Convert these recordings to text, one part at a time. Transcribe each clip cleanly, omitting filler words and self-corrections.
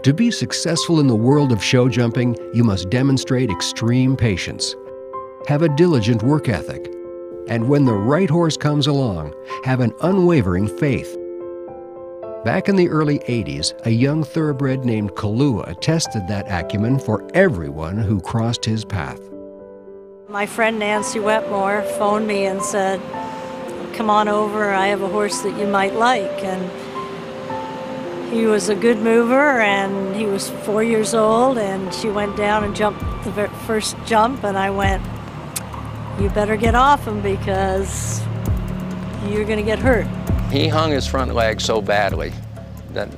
To be successful in the world of show jumping, you must demonstrate extreme patience, have a diligent work ethic, and when the right horse comes along, have an unwavering faith. Back in the early 80s, a young thoroughbred named Kahlua tested that acumen for everyone who crossed his path. My friend Nancy Wetmore phoned me and said, "Come on over, I have a horse that you might like." And he was a good mover, and he was 4 years old, and she went down and jumped the first jump, and I went, "You better get off him because you're going to get hurt." He hung his front leg so badly that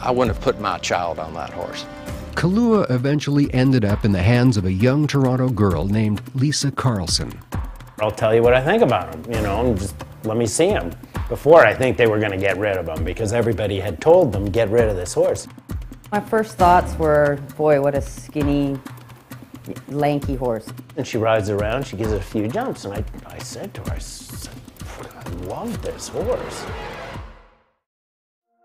I wouldn't have put my child on that horse. Kahlua eventually ended up in the hands of a young Toronto girl named Lisa Carlson. I'll tell you what I think about him, you know, and just let me see him. Before, I think they were going to get rid of him because everybody had told them, get rid of this horse. My first thoughts were, boy, what a skinny, lanky horse. And she rides around, she gives it a few jumps, and I said to her, I love this horse.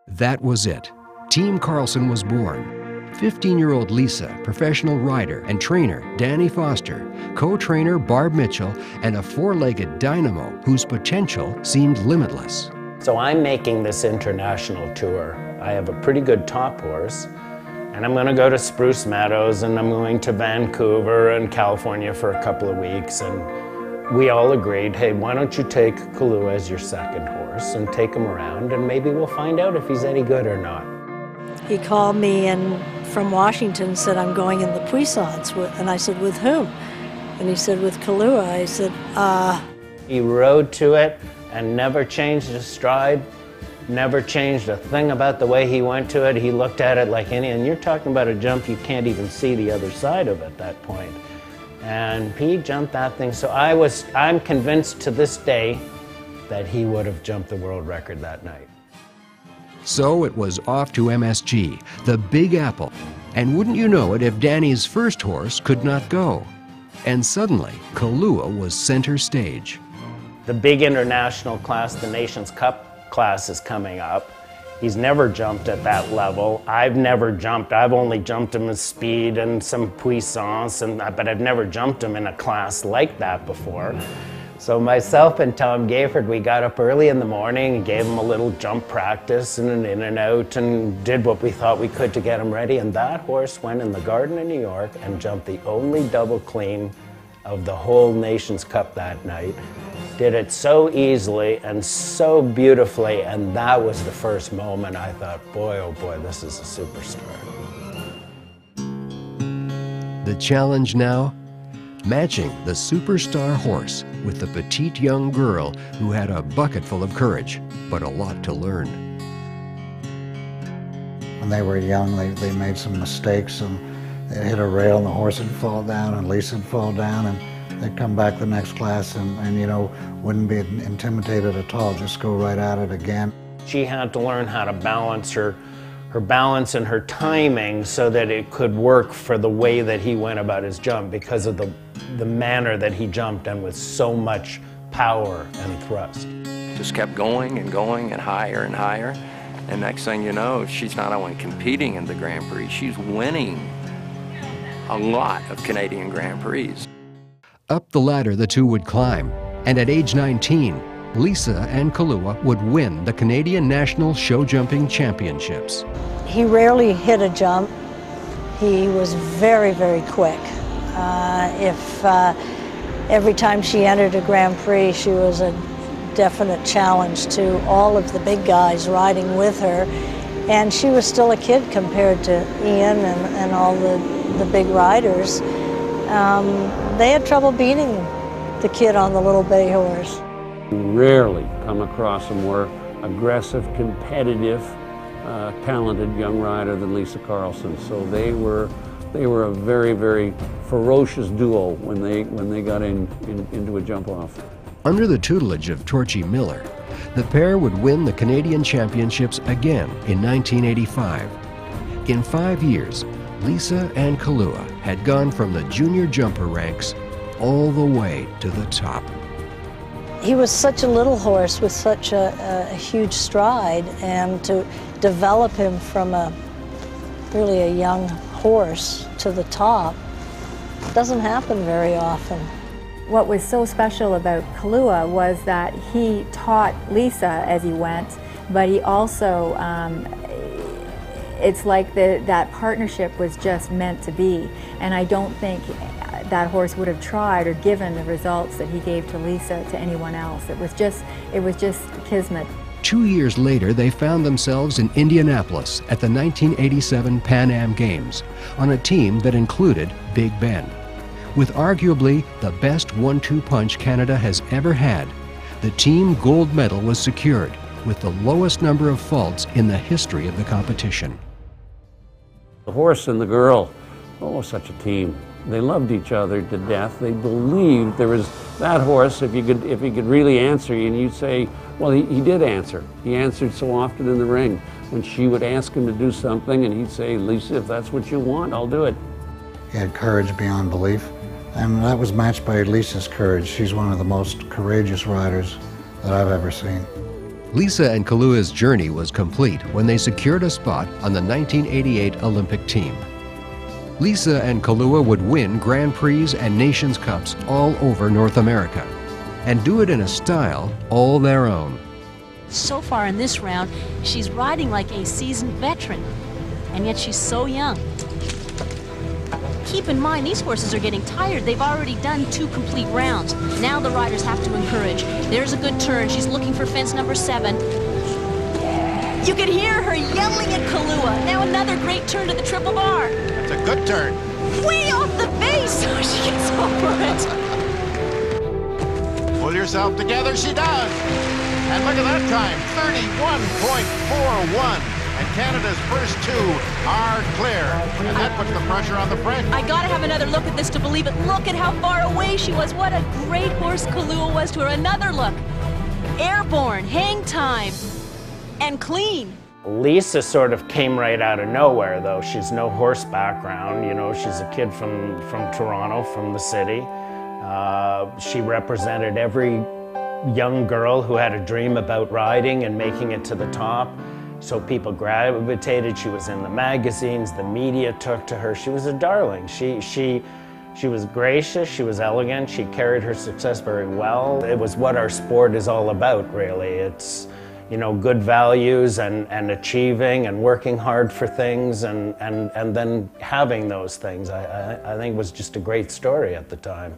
That was it. Team Carlson was born. 15-year-old Lisa, professional rider and trainer Danny Foster, co-trainer Barb Mitchell, and a four-legged dynamo whose potential seemed limitless. So I'm making this international tour. I have a pretty good top horse, and I'm going to go to Spruce Meadows, and I'm going to Vancouver and California for a couple of weeks, and we all agreed, hey, why don't you take Kahlua as your second horse and take him around, and maybe we'll find out if he's any good or not. He called me and from Washington and said, "I'm going in the Puissance." And I said, "With whom?" And he said, "With Kahlua." I said, He rode to it and never changed his stride, never changed a thing about the way he went to it. He looked at it like any, and you're talking about a jump you can't even see the other side of at that point. And he jumped that thing. So I'm convinced to this day that he would have jumped the world record that night. So it was off to MSG, the Big Apple. And wouldn't you know it if Danny's first horse could not go. And suddenly, Kahlua was center stage. The big international class, the Nations Cup class, is coming up. He's never jumped at that level. I've never jumped. I've only jumped him in speed and some puissance, but I've never jumped him in a class like that before. So myself and Tom Gayford, we got up early in the morning and gave him a little jump practice and an in and out and did what we thought we could to get him ready. And that horse went in the Garden of New York and jumped the only double clean of the whole Nations Cup that night. Did it so easily and so beautifully, and that was the first moment I thought, boy, oh boy, this is a superstar. The challenge now? Matching the superstar horse with the petite young girl who had a bucket full of courage, but a lot to learn. When they were young, they made some mistakes, and they'd hit a rail and the horse would fall down and Lisa would fall down, and they'd come back the next class and you know, wouldn't be intimidated at all, just go right at it again. She had to learn how to balance her balance and her timing so that it could work for the way that he went about his jump because of the manner that he jumped and with so much power and thrust. Just kept going and higher and higher. And next thing you know, she's not only competing in the Grand Prix, she's winning a lot of Canadian Grand Prix. Up the ladder the two would climb, and at age 19, Lisa and Kahlua would win the Canadian National Show Jumping Championships. He rarely hit a jump. He was very, very quick. Every time she entered a Grand Prix, she was a definite challenge to all of the big guys riding with her. And she was still a kid compared to Ian and all the big riders. They had trouble beating the kid on the little bay horse. Rarely come across a more aggressive, competitive, talented young rider than Lisa Carlson. So they were a very, very ferocious duo when they got into a jump-off. Under the tutelage of Torchy Miller, the pair would win the Canadian Championships again in 1985. In 5 years, Lisa and Kahlua had gone from the junior jumper ranks all the way to the top. He was such a little horse with such a huge stride, and to develop him from a really a young horse to the top doesn't happen very often. What was so special about Kahlua was that he taught Lisa as he went, but he also, it's like that partnership was just meant to be. And I don't think that horse would have tried or given the results that he gave to Lisa to anyone else. It was just kismet. 2 years later, they found themselves in Indianapolis at the 1987 Pan Am Games on a team that included Big Ben. With arguably the best 1-2 punch Canada has ever had, the team gold medal was secured with the lowest number of faults in the history of the competition. The horse and the girl, oh, such a team. They loved each other to death. They believed there was that horse, if he could really answer you, and you'd say, well, he did answer. He answered so often in the ring. When she would ask him to do something, and he'd say, Lisa, if that's what you want, I'll do it. He had courage beyond belief, and that was matched by Lisa's courage. She's one of the most courageous riders that I've ever seen. Lisa and Kahlua's journey was complete when they secured a spot on the 1988 Olympic team. Lisa and Kahlua would win Grand Prix and Nations Cups all over North America and do it in a style all their own. So far in this round, she's riding like a seasoned veteran, and yet she's so young. Keep in mind, these horses are getting tired. They've already done 2 complete rounds. Now the riders have to encourage. There's a good turn. She's looking for fence number 7. You can hear her yelling at Kahlua. Now another great turn to the triple bar. It's a good turn. Way off the base. Oh, she gets over it. Pull yourself together, she does. And look at that time, 31.41. And Canada's first 2 are clear. And that puts the pressure on the French. I gotta have another look at this to believe it. Look at how far away she was. What a great horse Kahlua was to her. Another look. Airborne, hang time, and clean. Lisa sort of came right out of nowhere, though. She's no horse background, you know. She's a kid from Toronto, from the city. She represented every young girl who had a dream about riding and making it to the top. So people gravitated. She was in the magazines, the media took to her. She was a darling. She was gracious, she was elegant, she carried her success very well. It was what our sport is all about, really. It's, you know, good values and achieving and working hard for things and then having those things. I think it was just a great story at the time.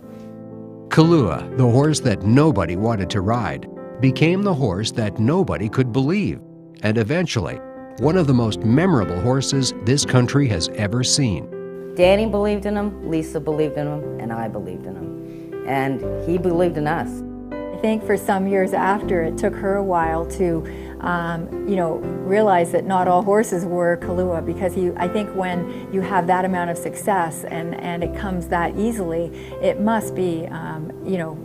Kahlua, the horse that nobody wanted to ride, became the horse that nobody could believe, and eventually, one of the most memorable horses this country has ever seen. Danny believed in him, Lisa believed in him, and I believed in him. And he believed in us. I think for some years after, it took her a while to, you know, realize that not all horses were Kahlua, because I think when you have that amount of success and it comes that easily, it must be, you know,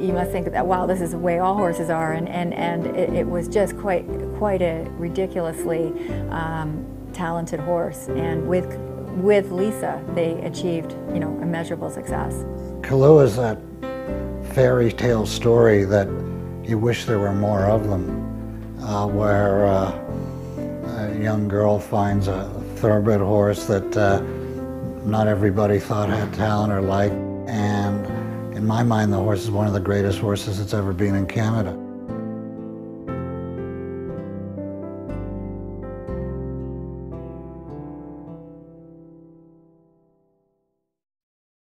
you must think that, wow, this is the way all horses are, and it was just quite a ridiculously talented horse. And with Lisa, they achieved, you know, immeasurable success. Kahlua is that fairy tale story that you wish there were more of them, where a young girl finds a thoroughbred horse that not everybody thought had talent or liked, and in my mind the horse is one of the greatest horses that's ever been in Canada.